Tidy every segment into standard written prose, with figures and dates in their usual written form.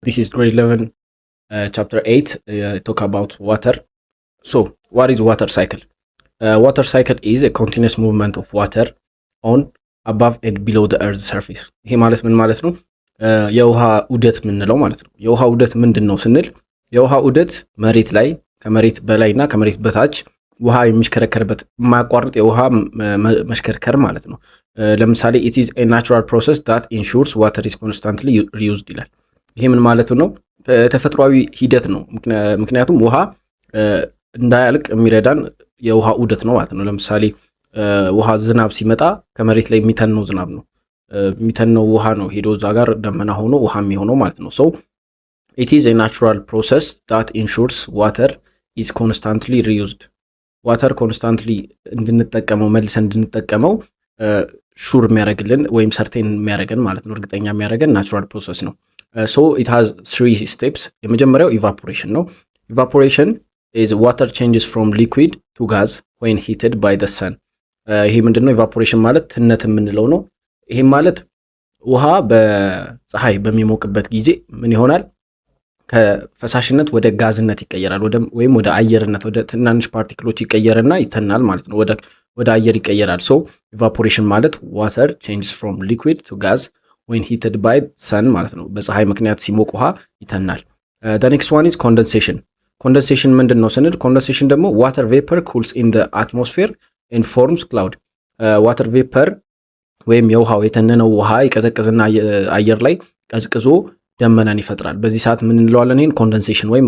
This is grade 11, chapter 8, talk about water. So, what is water cycle? Water cycle is a continuous movement of water on, above and below the earth's surface. ይሄ ማለት ምን ማለት ነው? የውሃ ዑደት ምንለው ማለት ነው። የውሃ ዑደት ምንድነው ስንል የውሃ ዑደት መሬት ላይ ከመሬት በላይና ከመሬት በታች ውሃ የሚሽከረከርበት የማያቋርጥ የውሃ መሽከርከር ማለት ነው። ለምሳሌ it is a natural process that ensures water is constantly reused ይላል። ይሄ ምን ማለት ነው? ተፈጥሯዊ ሂደት ነው። ምክንያቱም ውሃ እንዳያልቅ የሚረዳን የውሃ ዑደት ነው ማለት ነው። ለምሳሌ ውሃ ዝናብ ሲመጣ ከመሬት ላይ የሚተነው ዝናብ ነው። የሚተነው ውሃ ነው ሄዶ እዛ ጋር ደመና ሆኖ ውሃ የሚሆነው ማለት ነው። so it is a natural process that ensures water is constantly reused. water constantly እንድንጠቀመው መልሰን እንድንጠቀመው ሹር የሚያደርግልን ወይም ሰርቴን የሚያደርገን ማለት ነው። እርግጠኛ የሚያደርገን ናቹራል ፕሮሰስ ነው። so it has 3 steps. የመጀመሪያው evaporation ነው። evaporation is water changes from liquid to gas when heated by the sun. ይሄ ምንድነው? evaporation ማለት ትነት የምንለው ነው። ይሄ ማለት ውሃ በፀሐይ በሚሞቅበት ጊዜ ምን ይሆናል? ከፈሳሽነት ወደ ጋዝነት ይቀየራል፣ ወይም ወደ አየርነት ወደ ትናንሽ ፓርቲክሎች ይቀየርና ይተናል ማለት ነው። ወደ አየር ይቀየራል። so evaporation ማለት water changes from liquid to gas when heated by sun ማለት ነው። በፀሐይ ምክንያት ሲሞቅ ውሃ ይተናል። the next one is condensation. condensation ምንድነው ስንል condensation ደግሞ water vapor cools in the atmosphere and forms cloud. water vapor ወይም የውሃው የተነነው ውሃ ይቀዘቅዝና አየር ላይ ቀዝቅዞ ደመናን ይፈጥራል። በዚህ ሰዓት ምን እንለዋለን? ይሄን ኮንደንሴሽን ወይም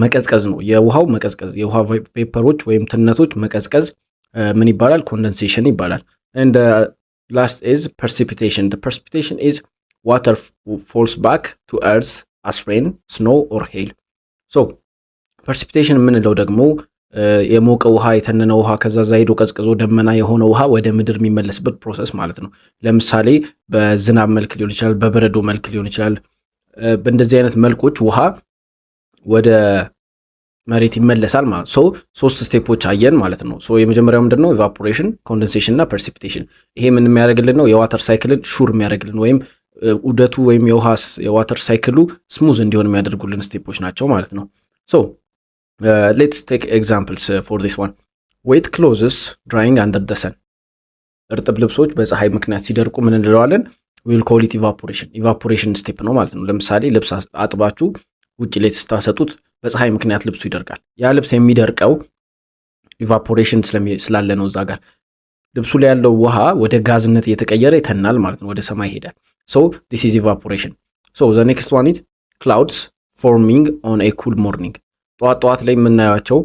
መቀዝቀዝ ነው። የውሃው መቀዝቀዝ፣ የውሃ ቬፐሮች ወይም ትነቶች መቀዝቀዝ ምን ይባላል? ኮንደንሴሽን ይባላል። and the last is precipitation. the precipitation is water falls back to earth as rain, snow or hail. so precipitation የምንለው ደግሞ የሞቀ ውሃ የተነነ ውሃ ከዛ ዛይዶ ቀዝቅዞ ደመና የሆነ ውሃ ወደ ምድር የሚመለስበት ፕሮሰስ ማለት ነው። ለምሳሌ በዝናብ መልክ ሊሆን ይችላል፣ በበረዶ መልክ ሊሆን ይችላል። በእንደዚህ አይነት መልኮች ውሃ ወደ መሬት ይመለሳል ማለት ነው። ሶስት ስቴፖች አየን ማለት ነው። የመጀመሪያው ምንድነው? ኢቫፖሬሽን፣ ኮንደንሴሽን እና ፕሬሲፒቴሽን። ይሄ ምን የሚያደርግልን ነው? የዋተር ሳይክልን ሹር የሚያደርግልን ወይም ዑደቱ ወይም የዋተር ሳይክሉ ስሙዝ እንዲሆን የሚያደርጉልን ስቴፖች ናቸው ማለት ነው። let's take examples for this one. wet clothes drying under the sun. እርጥብ ልብሶች በፀሐይ ምክንያት ሲደርቁ ምን እንለዋለን? we'll call it evaporation step ነው ማለት ነው። ለምሳሌ ልብስ አጥባችሁ ውጪ ላይ ስታሰጡት በፀሐይ ምክንያት ልብሱ ይደርቃል። ያ ልብስ የሚደርቀው evaporation ስላለ ነው። እዛ ጋር ልብሱ ላይ ያለው ውሃ ወደ ጋዝነት እየተቀየረ ይተናል ማለት ነው፣ ወደ ሰማይ ይሄዳል። so this is evaporation. so the next one is clouds forming on a cool morning. ጧት ላይ የምናያቸው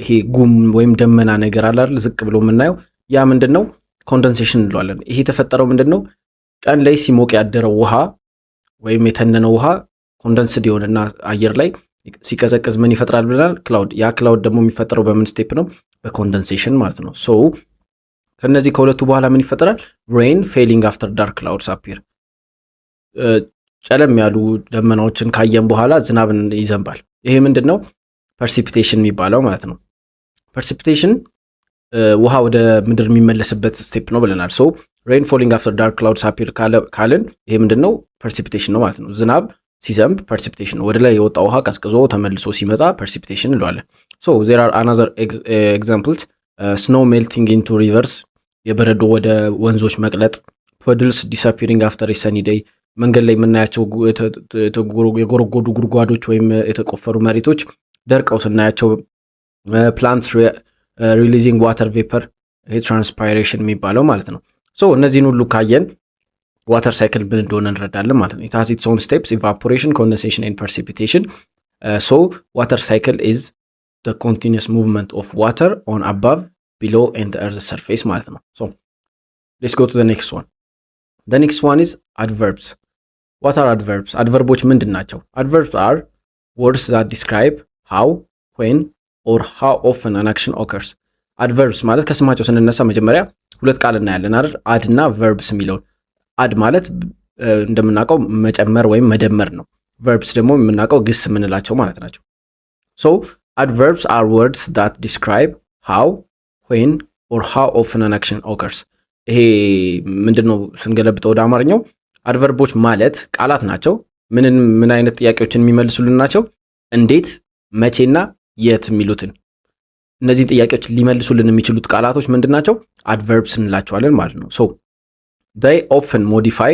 ይሄ ጉም ወይም ደመና ነገር አለ አይደል? ዝቅ ብሎ የምናየው ያ ምንድነው? ኮንደንሴሽን እንለዋለን። ይሄ የተፈጠረው ምንድነው? ቀን ላይ ሲሞቅ ያደረው ውሃ ወይም የተነነው ውሃ ኮንደንስድ ይሆንና አየር ላይ ሲቀዘቅዝ ምን ይፈጥራል ብለናል? ክላውድ። ያ ክላውድ ደግሞ የሚፈጠረው በምን ስቴፕ ነው? በኮንደንሴሽን ማለት ነው። so ከነዚህ ከሁለቱ በኋላ ምን ይፈጠራል? rain falling after dark clouds appear. ጨለም ያሉ ደመናዎችን ካየን በኋላ ዝናብን ይዘንባል። ይሄ ምንድነው? precipitation የሚባለው ማለት ነው። precipitation ውሃ ወደ ምድር የሚመለስበት ስቴፕ ነው ብለናል። so rain falling after dark clouds appear ካልን ይሄ ምንድነው? precipitation ነው ማለት ነው። ዝናብ ሲዘንብ precipitation ነው። ወደ ላይ የወጣ ውሃ ቀዝቅዞ ተመልሶ ሲመጣ precipitation እንለዋለን። so there are another examples. snow melting into rivers. የበረዶ ወደ ወንዞች መቅለጥ። puddles disappearing after a sunny day. መንገድ ላይ የምናያቸው የጎረጎዱ ጉድጓዶች ወይም የተቆፈሩ መሬቶች ደርቀው ስናያቸው። plants releasing water vapor. ይሄ transpiration የሚባለው ማለት ነው። so እነዚህን ሁሉ ካየን ዋተር ሳይክል ምን እንደሆነ እንረዳለን ማለት ነው። it has its own steps: evaporation, condensation and precipitation. so water cycle is the continuous movement of water on, above, below and the earth's surface ማለት ነው። so let's go to the next one. the next one is adverbs. what are adverbs? adverboች ምንድን ናቸው? adverbs are words that describe how, when or how often an action occurs. adverbs ማለት ከስማቸው ስንነሳ መጀመሪያ ሁለት ቃል እናያለን አይደል? add እና verbs የሚለው። add ማለት እንደምናውቀው መጨመር ወይም መደመር ነው። verbs ደግሞ የምናውቀው ግስ የምንላቸው ማለት ናቸው። so adverbs are words that describe how, when or how often an action occurs. ይሄ ምንድነው ስንገለብጠው ወደ አማርኛው? አድቨርቦች ማለት ቃላት ናቸው። ምን አይነት ጥያቄዎችን የሚመልሱልን ናቸው? እንዴት፣ መቼና የት የሚሉትን እነዚህን ጥያቄዎች ሊመልሱልን የሚችሉት ቃላቶች ምንድን ናቸው? አድቨርብስ እንላቸዋለን ማለት ነው። ሶ they often modify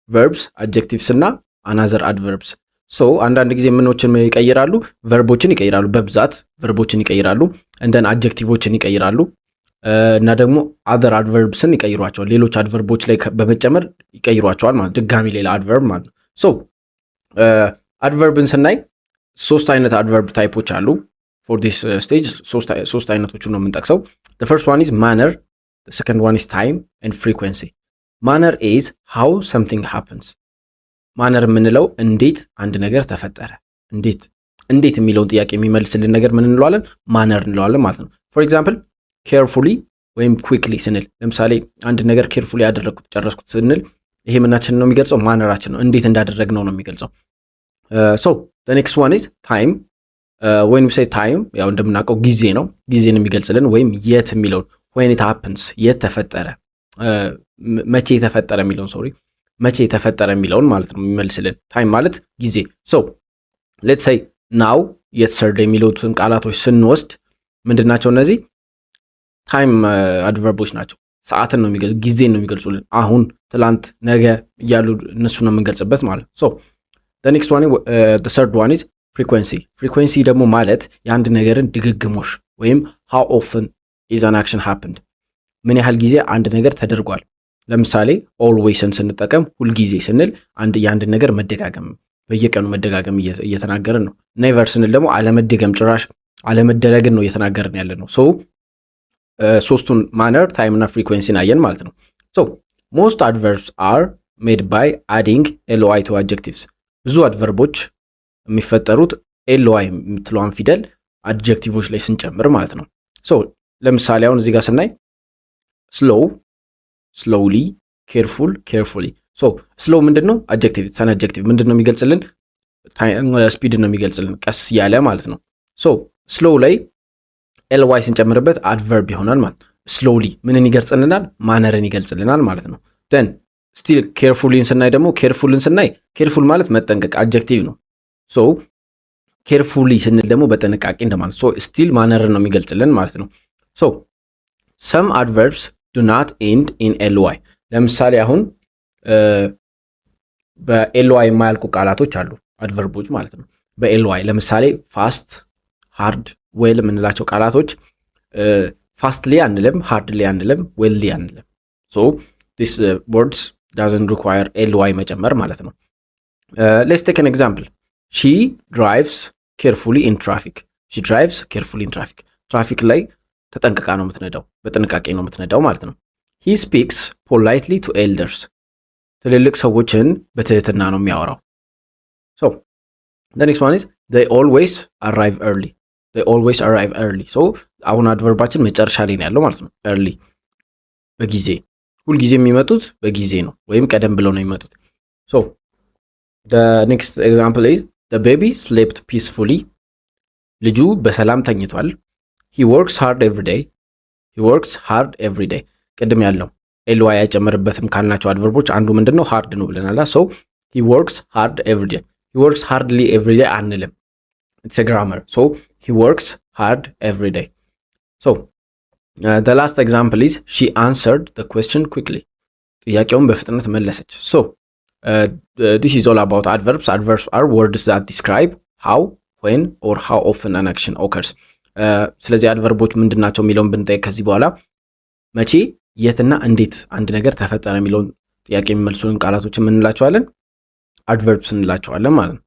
verbs, adjectives እና another adverbs። ሶ አንዳንድ ጊዜ ምኖችን ይቀይራሉ? ቨርቦችን ይቀይራሉ። በብዛት ቨርቦችን ይቀይራሉ። እንደን አድጀክቲቮችን ይቀይራሉ እና ደግሞ አዘር አድቨርብስን ይቀይሯቸዋል። ሌሎች አድቨርቦች ላይ በመጨመር ይቀይሯቸዋል ማለት ድጋሚ ሌላ አድቨርብ ማለት ነው። ሶ አድቨርብን ስናይ ሶስት አይነት አድቨርብ ታይፖች አሉ። ፎር ዲስ ስቴጅ ሶስት አይነቶቹ ነው የምንጠቅሰው። the first one is manner, the second one is time and frequency. manner is how something happens. ማነር የምንለው እንዴት አንድ ነገር ተፈጠረ፣ እንዴት የሚለውን ጥያቄ የሚመልስልን ነገር ምን እንለዋለን? ማነር እንለዋለን ማለት ነው። ፎር ኤግዛምፕል ኬርፉሊ ወይም ኩዊክሊ ስንል፣ ለምሳሌ አንድ ነገር ኬርፉሊ ያደረግኩት ጨረስኩት ስንል ይሄ ምናችን ነው የሚገልጸው? ማነራችን ነው፣ እንዴት እንዳደረግነው ነው የሚገልጸው። ሶ the next one is time. when we say time ያው እንደምናውቀው ጊዜ ነው፣ ጊዜን የሚገልጽልን ወይም የት የሚለውን when it happens የት ተፈጠረ፣ መቼ ተፈጠረ የሚለውን መቼ ተፈጠረ የሚለውን ማለት ነው የሚመልስልን። ታይም ማለት ጊዜ። ሶ ሌትስ ሴይ ናው የስተርዴይ የሚሉትን ቃላቶች ስንወስድ ምንድናቸው እነዚህ? ታይም አድቨርቦች ናቸው። ሰዓትን ነው የሚገልጹ፣ ጊዜን ነው የሚገልጹልን። አሁን፣ ትላንት፣ ነገ እያሉ እነሱ ነው የምንገልጽበት ማለት ነው። ሶ the next one, the third one is frequency. frequency ደግሞ ማለት የአንድ ነገርን ድግግሞሽ ወይም how often is an action happened፣ ምን ያህል ጊዜ አንድ ነገር ተደርጓል። ለምሳሌ alwaysን ስንጠቀም ሁልጊዜ ስንል የአንድ ነገር መደጋገም፣ በየቀኑ መደጋገም እየተናገርን ነው። never ስንል ደግሞ አለመደገም፣ ጭራሽ አለመደረግን ነው እየተናገርን ያለ ነው። ሶ ሶስቱን ማነር፣ ታይም እና ፍሪኩዌንሲን አየን ማለት ነው። ሶ most adverbs are made by adding ly to adjectives። ብዙ አድቨርቦች የሚፈጠሩት ly የምትለዋን ፊደል አድጀክቲቮች ላይ ስንጨምር ማለት ነው። ሶ ለምሳሌ አሁን እዚህ ጋር ስናይ slow slowly, careful carefully። ሶ slow ምንድነው? አድጀክቲቭ ሰን አድጀክቲቭ ምንድነው የሚገልጽልን? ስፒድ ነው የሚገልጽልን፣ ቀስ ያለ ማለት ነው። ሶ slow ላይ ly ስንጨምርበት አድቨርብ ይሆናል ማለት ነው። slowly ምንን ይገልጽልናል? ማነርን ይገልጽልናል ማለት ነው። then still carefully ስናይ ደግሞ careful ማለት መጠንቀቅ አድጀክቲቭ ነው። ሶ carefully ስንል ደግሞ በጥንቃቄ እንደማለት። ሶ still ማነርን ነው የሚገልጽልን ማለት ነው። ሶ some adverbs do not end in ly። ለምሳሌ አሁን በly የማያልቁ ቃላቶች አሉ፣ አድቨርቦች ማለት ነው። በly ለምሳሌ ፋስት፣ ሃርድ፣ ዌል የምንላቸው ቃላቶች ፋስትሊ አንልም፣ ሃርድሊ አንልም፣ ዌልሊ አንልም። ሶ this words doesn't require ly መጨመር ማለት ነው። let's take an example. she drives carefully in traffic. she drives carefully in traffic። ትራፊክ ላይ ተጠንቅቃ ነው የምትነዳው፣ በጥንቃቄ ነው የምትነዳው ማለት ነው። he speaks politely to elders። ትልልቅ ሰዎችን በትህትና ነው የሚያወራው። so the next one is they always arrive early. they always arrive early። so አሁን አድቨርባችን መጨረሻ ላይ ነው ያለው ማለት ነው። early በጊዜ፣ ሁልጊዜ የሚመጡት በጊዜ ነው ወይም ቀደም ብለው ነው የሚመጡት። so the next example is the baby slept peacefully። ልጁ በሰላም ተኝቷል። he works hard every day. he works hard every day። ቅድም ያለው ly ያጨመረበትም ካልናቸው አድቨርቦች አንዱ ምንድነው? hard ነው ብለናል። so he works hard every day። he works hardly every day አንልም፣ it's a grammar። so he works hard every day። so the last example is she answered the question quickly። ጥያቄውን በፍጥነት መለሰች። so this is all about adverbs. adverbs are words that describe how, when or how often an action occurs። ስለዚህ አድቨርቦች ምንድናቸው የሚለውን ብንጠይቅ ከዚህ በኋላ መቼ፣ የትና እንዴት አንድ ነገር ተፈጠረ የሚለውን ጥያቄ የሚመልሱልን ቃላቶችን ምን እንላቸዋለን? አድቨርብስ እንላቸዋለን ማለት ነው።